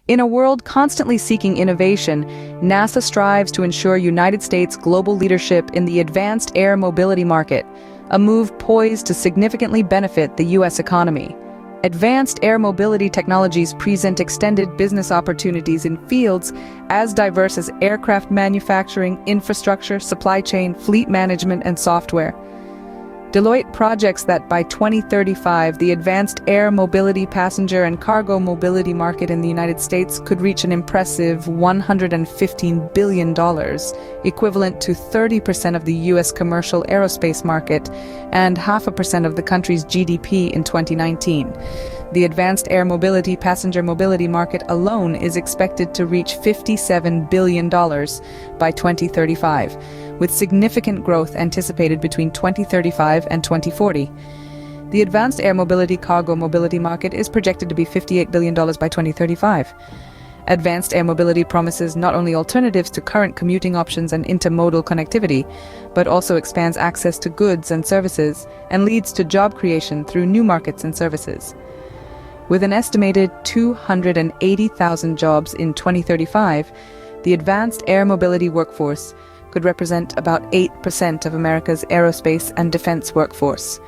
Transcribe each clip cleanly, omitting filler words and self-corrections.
In a world constantly seeking innovation, NASA strives to ensure United States global leadership in the advanced air mobility market, a move poised to significantly benefit the U.S. economy. Advanced air mobility technologies present extended business opportunities in fields as diverse as aircraft manufacturing, infrastructure, supply chain, fleet management, and software. Deloitte projects that by 2035, the advanced air mobility, passenger and cargo mobility market in the United States could reach an impressive $115 billion, equivalent to 30% of the U.S. commercial aerospace market and 0.5% of the country's GDP in 2019. The advanced air mobility, passenger mobility market alone is expected to reach $57 billion by 2035, with significant growth anticipated between 2035 and 2040. The advanced air mobility, cargo mobility market is projected to be $58 billion by 2035. Advanced air mobility promises not only alternatives to current commuting options and intermodal connectivity, but also expands access to goods and services and leads to job creation through new markets and services. With an estimated 280,000 jobs in 2035, the advanced air mobility workforce could represent about 8% of America's aerospace and defense workforce.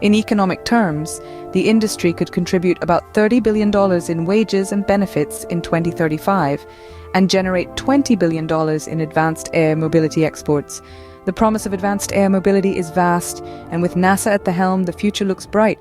In economic terms, the industry could contribute about $30 billion in wages and benefits in 2035 and generate $20 billion in advanced air mobility exports. The promise of advanced air mobility is vast, and with NASA at the helm, the future looks bright.